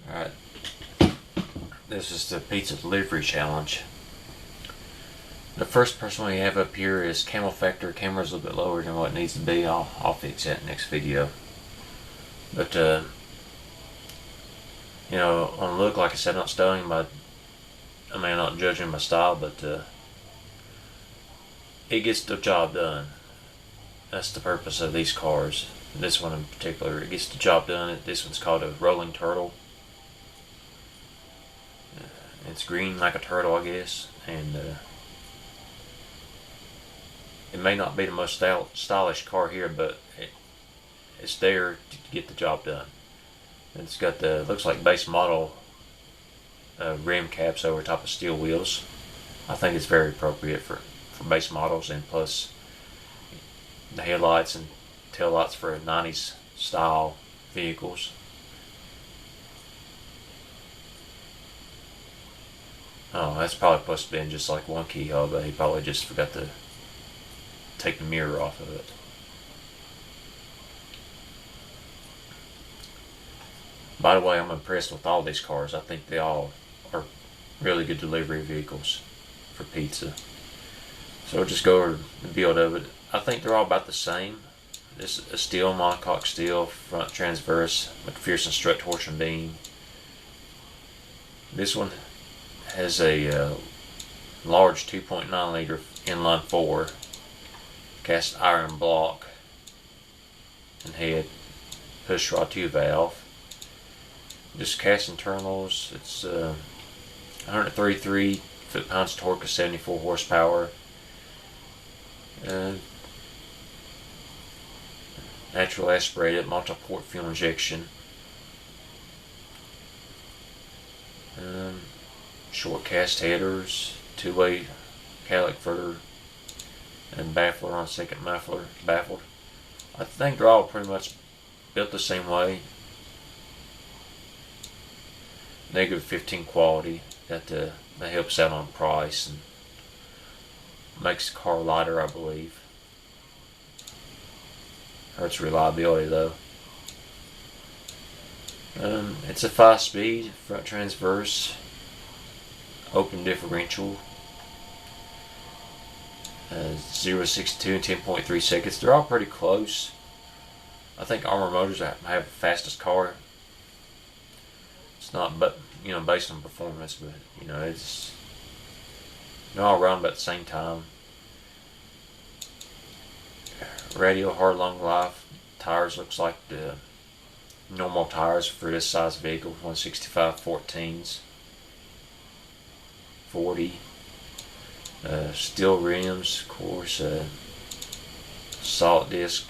Alright, this is the pizza delivery challenge. The first person we have up here is Camel Factor. Camera's a little bit lower than what it needs to be. I'll fix that next video. But on the look, like I said, not studying my, not judging my style, but it gets the job done. That's the purpose of these cars. This one in particular, it gets the job done. This one's called a Rolling Turtle. It's green like a turtle, I guess, and it may not be the most stylish car here, but it's there to get the job done. It's got the, looks like base model rim caps over top of steel wheels. I think it's very appropriate for base models, and plus the headlights and tail lights for 90s style vehicles. Oh, that's probably supposed to be in just like one keyhole, but he probably just forgot to take the mirror off of it. By the way, I'm impressed with all these cars. I think they all are really good delivery vehicles for pizza. So we'll just go over the build of it. I think they're all about the same. This is a steel, monocoque steel, front transverse, McPherson strut torsion beam. This one has a large 2.9 liter inline 4 cast iron block and head push rod 2 valve. Just cast internals. It's 133 foot-pounds torque of 74 horsepower. Natural aspirated multi-port fuel injection. Short cast headers, two-way calic footer, and baffler on second baffled. I think they're all pretty much built the same way. Negative 15 quality. That helps out on price and makes the car lighter, I believe. Hurts reliability though. It's a 5-speed front transverse, open differential, 0-62 in 10.3 seconds. They're all pretty close. I think Armor Motors have the fastest car. It's not, but based on performance, but it's they're all around about the same time. Radial hard long life. Tires looks like the normal tires for this size vehicle, 165 14s, 40. Steel rims, of course. Solid disc,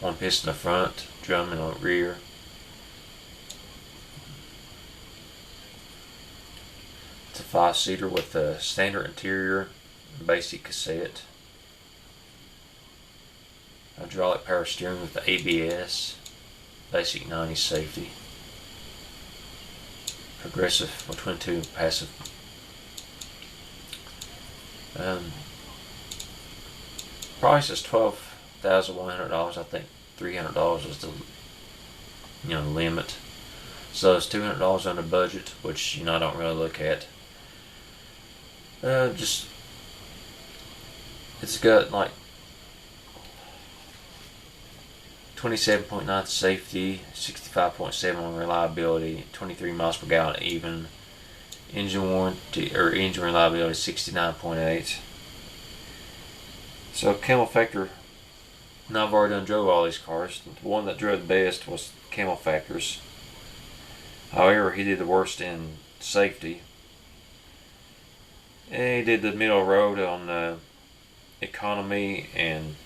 one piston in the front, drum in the rear. It's a 5-seater with a standard interior, basic cassette. Hydraulic power steering with the ABS, basic 90s safety. Progressive twin tube passive. Price is $12,100. I think $300 is the limit. So it's $200 under budget, which I don't really look at. It's got like 27.9 safety, 65.7 on reliability, 23 miles per gallon even. Engine warranty or engine reliability 69.8. So Camel Factor. Now I've already drove all these cars. The one that drove the best was Camel Factor's. However, he did the worst in safety. And he did the middle road on economy and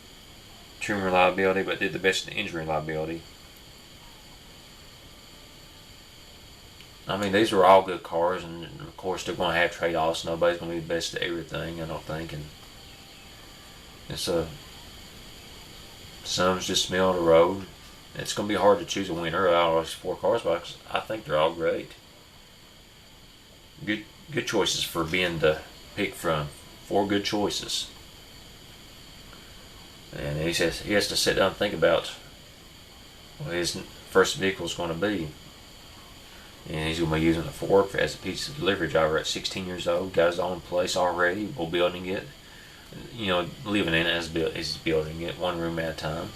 trim reliability, but did the best in engine reliability. These are all good cars, and of course they're going to have trade-offs. Nobody's going to be the best at everything, I don't think. And some's just middle of the road. It's going to be hard to choose a winner out of those 4 cars, but I think they're all great. Good choices for being the pick from. 4 good choices. And he says he has to sit down and think about what his first vehicle is going to be. and he's going to be using it for work as a pizza delivery driver at 16 years old. Got his own place already. We're building it. Living in it as he's building it, one room at a time.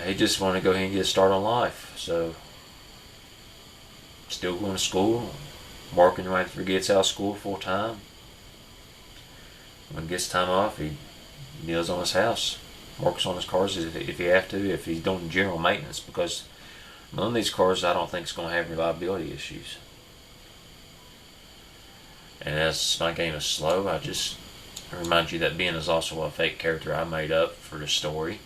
He just wanted to go ahead and get a start on life. So, still going to school, working right after he gets out of school full time. When he gets time off, he deals on his house, works on his cars if he have to, if he's doing general maintenance, because none of these cars I don't think is going to have reliability issues. And as my game is slow, I just remind you that Ben is also a fake character I made up for the story.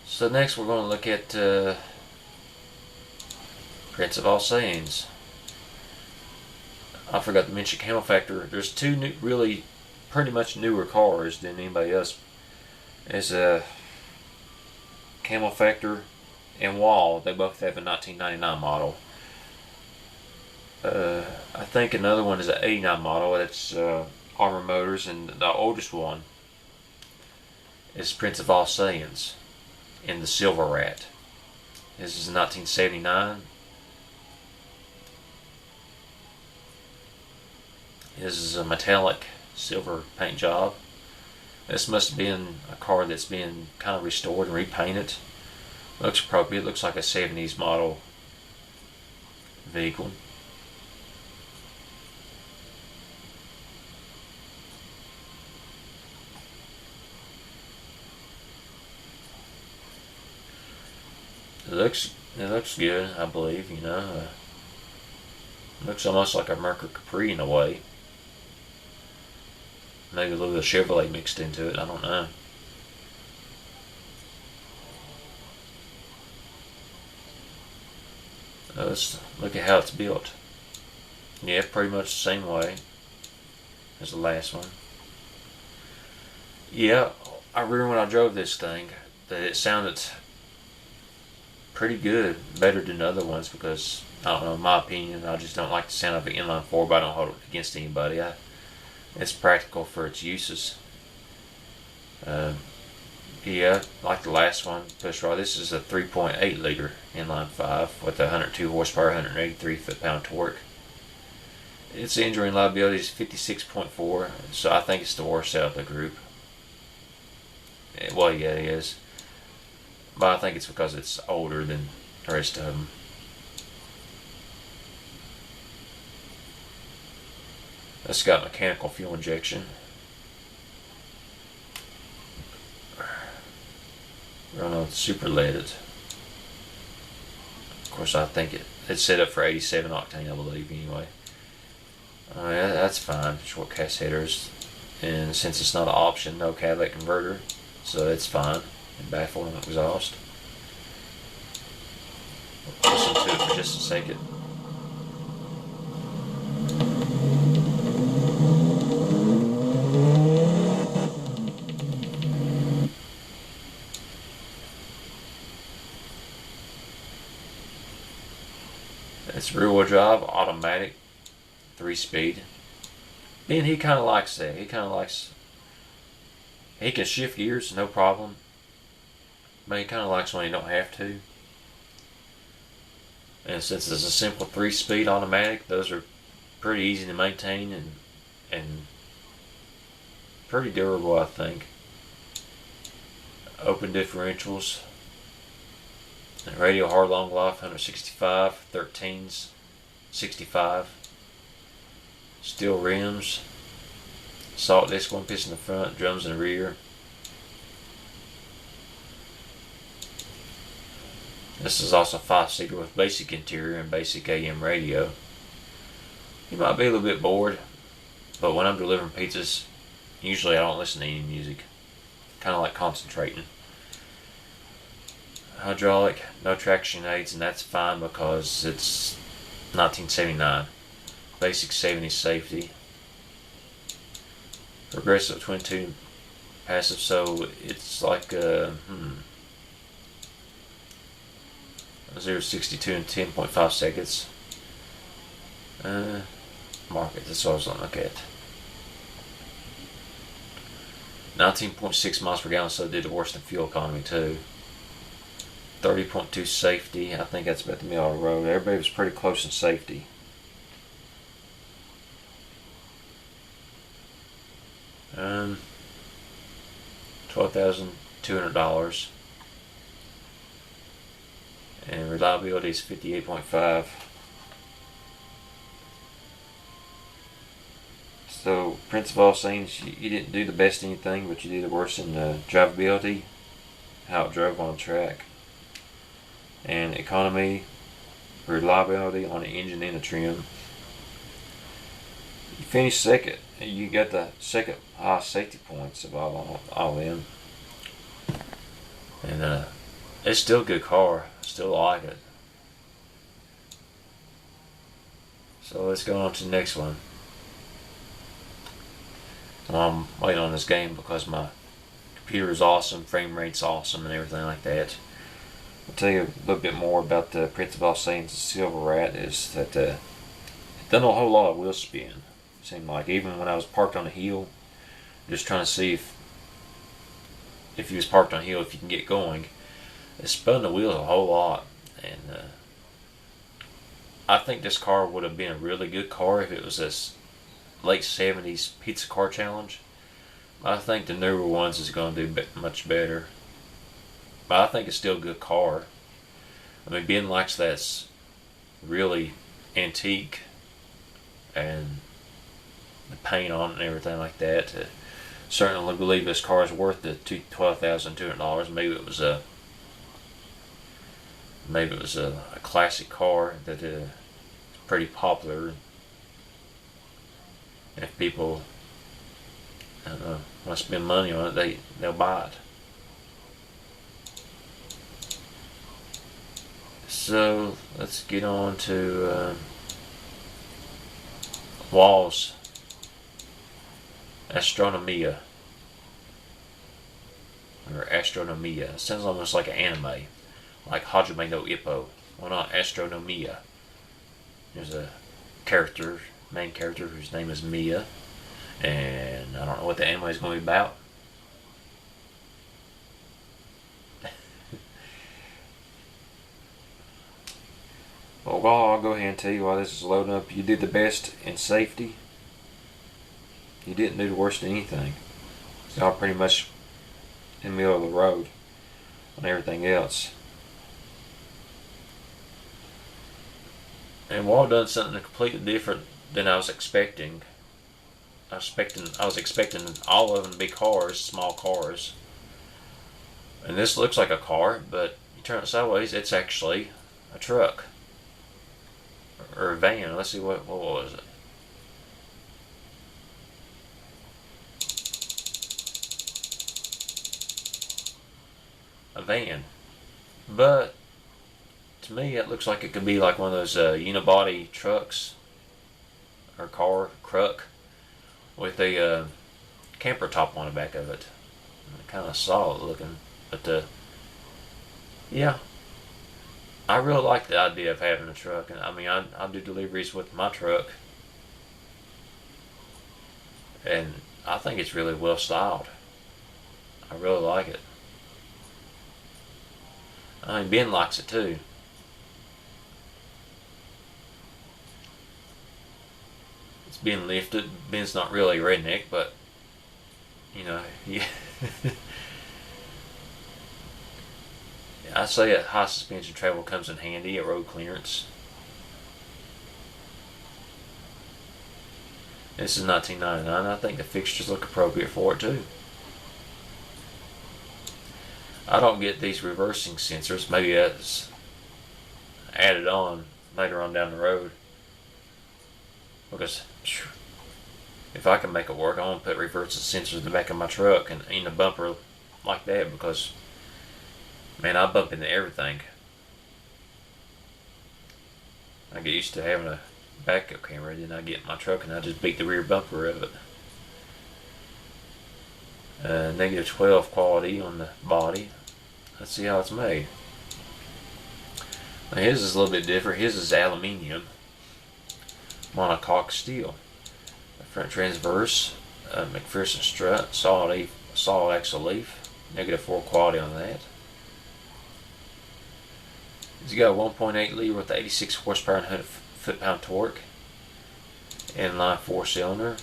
So next we're going to look at Prince of All Saiyans. I forgot to mention Camel Factor. There's two new, really pretty much newer cars than anybody else. There's a Camel Factor and Wall. They both have a 1999 model. I think another one is an 89 model. That's Armor Motors, and the oldest one is Prince of All Saiyans in the Silver Rat. This is 1979. This is a metallic silver paint job. This must have been a car that's been kind of restored and repainted. Looks appropriate. Looks like a 70s model vehicle. It looks good, I believe. Looks almost like a Mercury Capri in a way. Maybe a little bit of Chevrolet mixed into it. I don't know. Let's look at how it's built. Yeah, pretty much the same way as the last one. Yeah, I remember when I drove this thing that it sounded pretty good, better than other ones, because I don't know, in my opinion, I just don't like the sound of an inline four, but I don't hold it against anybody. It's practical for its uses. Yeah, like the last one, pushrod. This is a 3.8 liter inline 5 with 102 horsepower, 183 foot-pound torque. Its engine reliability is 56.4, so I think it's the worst out of the group. Well, yeah, it is. But I think it's because it's older than the rest of them. It's got mechanical fuel injection. Run on super leaded. Of course, I think it's set up for 87 octane, I believe, anyway. Yeah, that's fine. Short cast headers. And since it's not an option, no catalytic converter, so it's fine. And baffling exhaust. Listen to it for just a second. It's rear-wheel drive, automatic, 3-speed. Ben, he kind of likes that. He can shift gears, no problem. But he kind of likes when he don't have to. And since it's a simple 3-speed automatic, those are pretty easy to maintain and pretty durable, I think. Open differentials. Radio hard long life, 165, 13s, 65. Steel rims. Salt disc, 1 piston in the front, drums in the rear. This is also a 5-seater with basic interior and basic AM radio. You might be a little bit bored, but when I'm delivering pizzas, usually I don't listen to any music. Kind of like concentrating. Hydraulic, no traction aids, and that's fine because it's 1979. Basic 70s safety. Progressive twin tube passive, so it's like 0-62 in 10.5 seconds. Market, that's what I was going to look at. 19.6 miles per gallon, so it did the worse than fuel economy too. 30.2 safety. I think that's about the middle of the road. Everybody was pretty close in safety. $12,200. And reliability is 58.5. So, Prince of All Saints, you didn't do the best anything, but you did the worst in drivability, how it drove on the track, and economy, reliability on the engine and the trim. You finished second. You got the second highest safety points of all them. And it's still a good car. I still like it. So let's go on to the next one. I'm waiting on this game because my computer is awesome, frame rate's awesome, and everything like that. I'll tell you a little bit more about the Prince of All Saints Silver Rat. Is that it done a whole lot of wheel spin. It seemed like even when I was parked on a hill, just trying to see if you was parked on a hill, if you can get going, it spun the wheels a whole lot. And I think this car would have been a really good car if it was this late 70s Pizza Car Challenge. I think the newer ones is going to do much better. But I think it's still a good car. I mean, Ben likes that's really antique and the paint on it and everything like that. Certainly believe this car is worth the $12,200. Maybe it was a classic car that is pretty popular. And if people, I don't know, want to spend money on it, they'll buy it. So let's get on to Walls Astronomia. Or Astronomia. It sounds almost like an anime. Like Hajime no Ippo. Why not Astronomia? There's a main character whose name is Mia. And I don't know what the anime is going to be about. Well, I'll go ahead and tell you while this is loading up. You did the best in safety. You didn't do the worst in anything. Y'all pretty much in the middle of the road on everything else. And Wall done something completely different than I was expecting. I was expecting all of them to be cars, small cars. And this looks like a car, but you turn it sideways, it's actually a truck. Or a van. Let's see, what was it? A van. But to me it looks like it could be like one of those unibody trucks or truck with a camper top on the back of it. Kind of solid looking, but yeah, I really like the idea of having a truck. And I mean, I do deliveries with my truck, and I think it's really well styled. I really like it. I mean, Ben likes it too. It's being lifted. Ben's not really a redneck, but you know, yeah. I say a high suspension travel comes in handy at road clearance. This is 1999. I think the fixtures look appropriate for it too. I don't get these reversing sensors. Maybe that's added on later on down the road. Because if I can make it work, I want to put reversing sensors in the back of my truck and in the bumper like that, because man, I bump into everything. I get used to having a backup camera, then I get in my truck and I just beat the rear bumper of it. Negative 12 quality on the body. Let's see how it's made. Now his is a little bit different. His is aluminium, monocoque steel. The front transverse, McPherson strut, solid axle leaf. Negative 4 quality on that. He's got a 1.8 liter with 86 horsepower and 100 foot-pound torque. Inline 4-cylinder.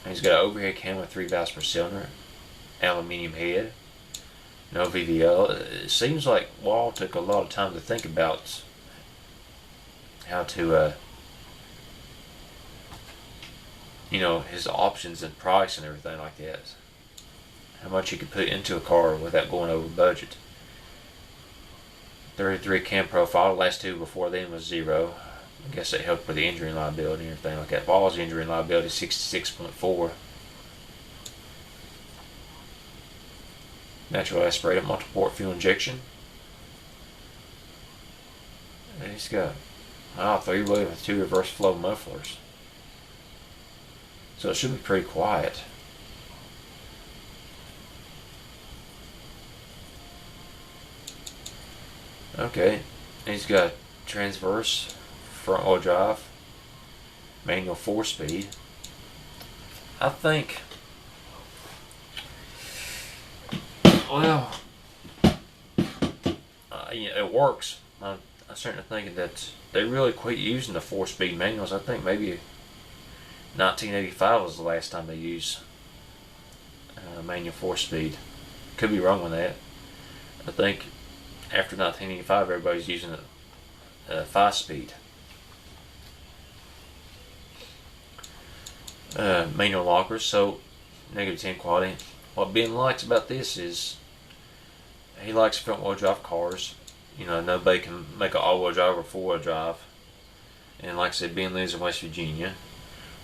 He's got an overhead cam with 3 valves per cylinder. Aluminium head. No VVL. It seems like Wall took a lot of time to think about how to, his options and price and everything like that. How much you could put into a car without going over budget. 33 cam profile. The last two before then was 0. I guess it helped with the injury and liability and everything like that. Wall's injury and liability 66.4. Natural aspirated multi-port fuel injection. And he's got 3-way with 2 reverse flow mufflers. So it should be pretty quiet. Okay, he's got transverse front wheel drive, manual 4-speed. I think, it works. I'm starting to think that they really quit using the 4-speed manuals. I think maybe 1985 was the last time they used manual 4-speed. Could be wrong with that. I think after 1985, everybody's using a 5-speed. Manual lockers, so -10 quality. What Ben likes about this is he likes front-wheel drive cars. Nobody can make an all-wheel drive or 4-wheel drive. And like I said, Ben lives in West Virginia,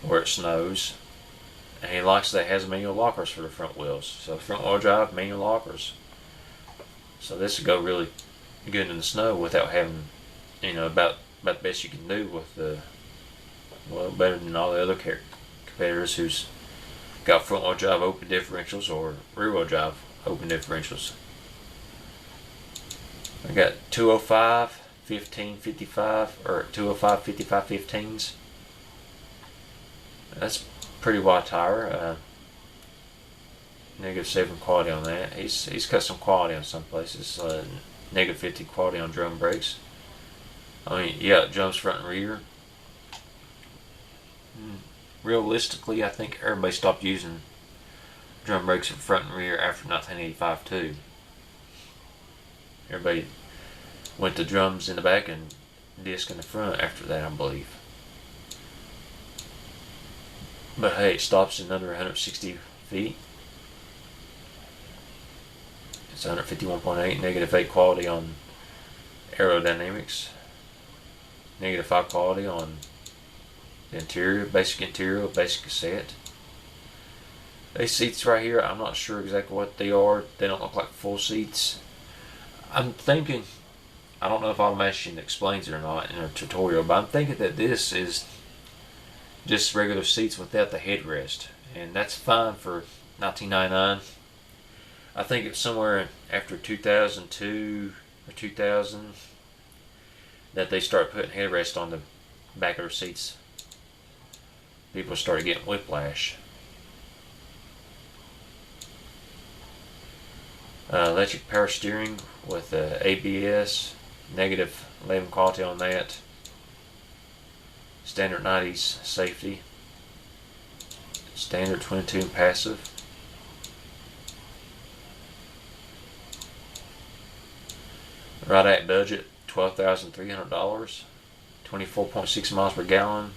where it snows. And he likes that it has manual lockers for the front wheels. So front-wheel drive, manual lockers. So this would go really good in the snow without having, about the best you can do with better than all the other competitors who's got front-wheel drive open differentials or rear-wheel drive open differentials. I got 205, 15, 55, or 205, 55, 15s. That's pretty wide tire. -7 quality on that. He's cut some quality on some places. -50 quality on drum brakes. Drums front and rear. Realistically, I think everybody stopped using drum brakes in front and rear after 1985 too. Everybody went to drums in the back and disc in the front after that, I believe. But hey, it stops in under 160 feet. It's 151.8, -8 quality on aerodynamics, -5 quality on the interior, basic cassette. These seats right here, I'm not sure exactly what they are. They don't look like full seats. I'm thinking, I don't know if Automation explains it or not in a tutorial, but I'm thinking that this is just regular seats without the headrest, and that's fine for 1999. I think it's somewhere after 2002 or 2000 that they start putting headrests on the back of their seats. People started getting whiplash. Electric power steering with ABS, -11 quality on that. Standard 90s safety. Standard 22 passive. Right at budget, $12,300, 24.6 miles per gallon.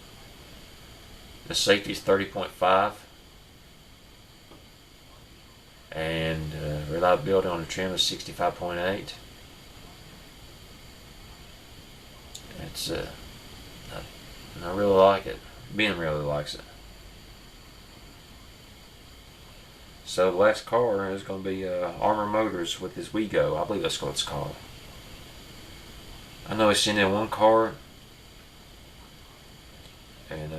The safety is 30.5, and reliability on the trim is 65.8. It's I really like it. Ben really likes it. So the last car is going to be Armor Motors with his WeGo. I believe that's what it's called. I know he sent in one car, and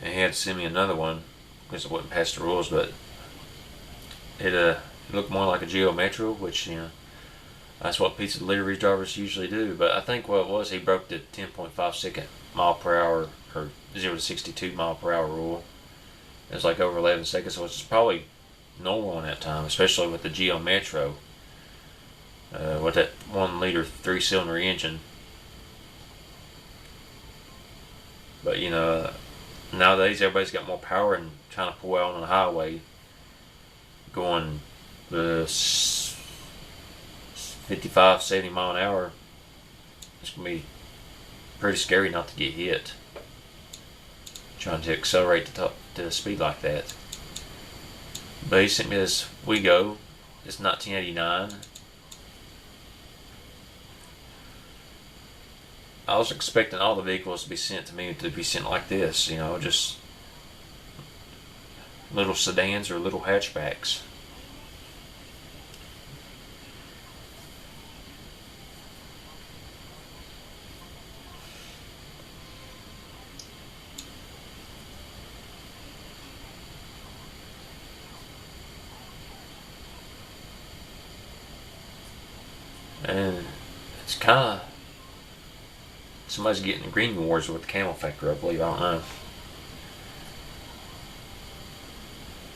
he had to send me another one because it wasn't past the rules, but it looked more like a Geo Metro, which that's what pizza delivery drivers usually do. But I think what it was, he broke the 10.5 second mile per hour or 0 to 62 mile per hour rule. It was like over 11 seconds, so it's probably normal in that time, especially with the Geo Metro. with that 1 liter 3-cylinder engine. But nowadays everybody's got more power and trying to pull out on the highway, going 55, 70 mile an hour. It's gonna be pretty scary not to get hit trying to accelerate to the speed like that. But he sent me this Wego. It's 1989. I was expecting all the vehicles to be sent to me to be sent like this, just little sedans or little hatchbacks. And it's kind of, somebody's getting green wars with the Camel Factory, I believe. I don't know.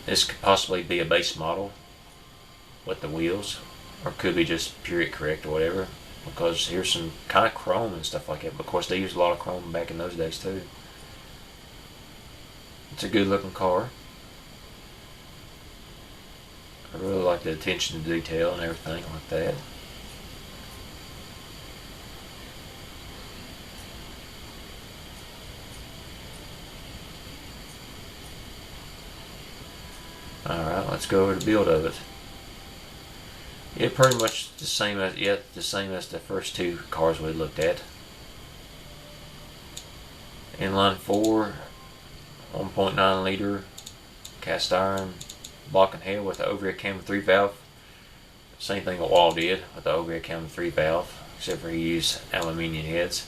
This could possibly be a base model with the wheels, or could be just period correct or whatever, because here's some kind of chrome and stuff like that. But of course, they used a lot of chrome back in those days too. It's a good looking car. I really like the attention to detail and everything like that. Alright, let's go over the build of it. Yeah, pretty much the same as the first two cars we looked at. Inline 4, 1.9 liter cast iron block and head with the overhead cam 3 valve. Same thing that Wall did with the overhead cam 3 valve, except for he used aluminium heads.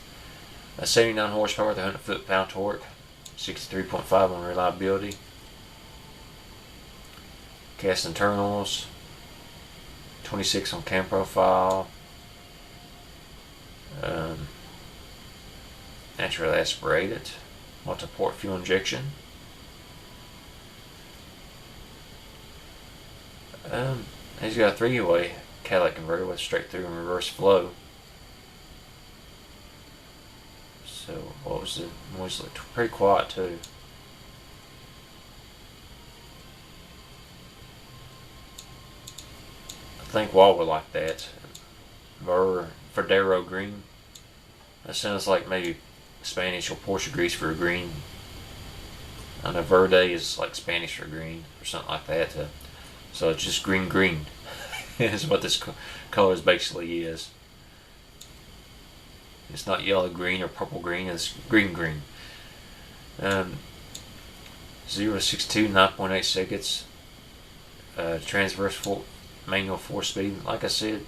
A 79 horsepower with 100 foot-pound torque, 63.5 on reliability. Cast internals, 26 on cam profile. Naturally aspirated, multi-port fuel injection. He's got a 3-way catalytic converter with straight through and reverse flow. So what was the noise? Looked pretty quiet too. I think Wall would like that. Verdero green. That sounds like maybe Spanish or Portuguese for green. I know Verde is like Spanish for green or something like that. So it's just green is what this color basically is. It's not yellow green or purple green. It's green. 0 to 62, 9.8 seconds. Transverse manual 4-speed. Like I said,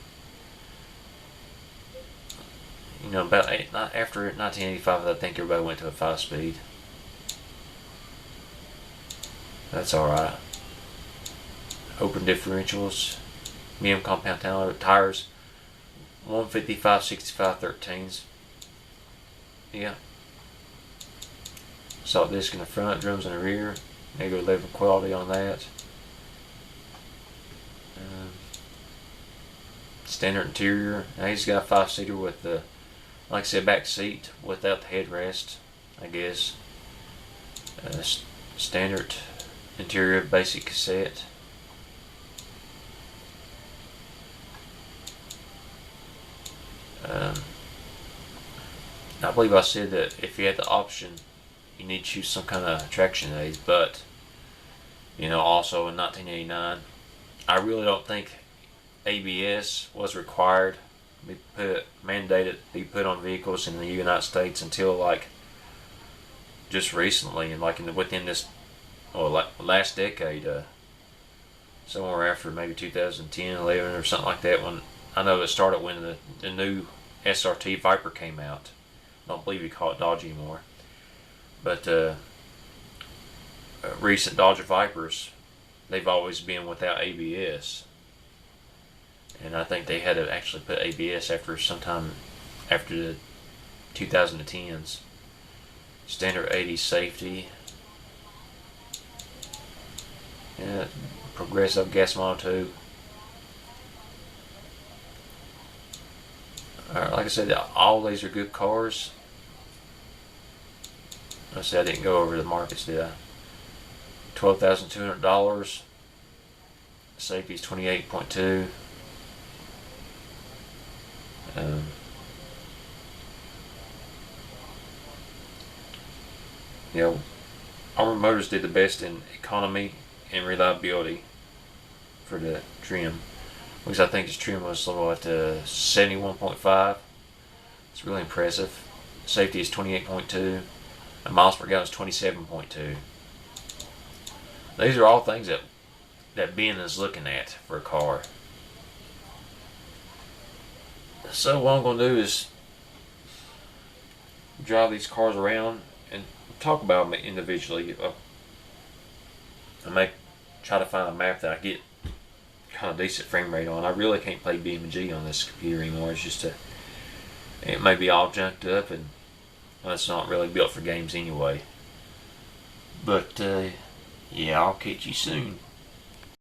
about after 1985, I think everybody went to a 5-speed. That's alright. Open differentials, medium compound tires, 155, 65, 13s. Yeah. Salt disc in the front, drums in the rear. Negative 11 quality on that. Standard interior. Now he's got a 5-seater with the, like I said, back seat without the headrest, I guess. Standard interior, basic cassette. I believe I said that if you had the option, you need to choose some kind of traction aids, but also in 1989, I really don't think ABS was required, mandated to be put on vehicles in the United States until like just recently, and like within this last decade, somewhere after maybe 2010, 11 or something like that. When I know it started when the new SRT Viper came out. I don't believe you call it Dodge anymore, but recent Dodge Vipers, they've always been without ABS. And I think they had to actually put ABS sometime after the 2010s. Standard 80 safety. Yeah, Progressive gas monotype. Like I said, all these are good cars. I said I didn't go over the markets, did I? $12,200. Safety's 28.2. You know, Armor Motors did the best in economy and reliability for the trim, because I think his trim was at 71.5. It's really impressive. Safety is 28.2. And miles per gallon is 27.2. These are all things that Ben is looking at for a car. So what I'm going to do is drive these cars around and talk about them individually. I may try to find a map that I get kind of decent frame rate on. I really can't play BeamNG on this computer anymore. It's just it may be all junked up, and it's not really built for games anyway. But yeah, I'll catch you soon.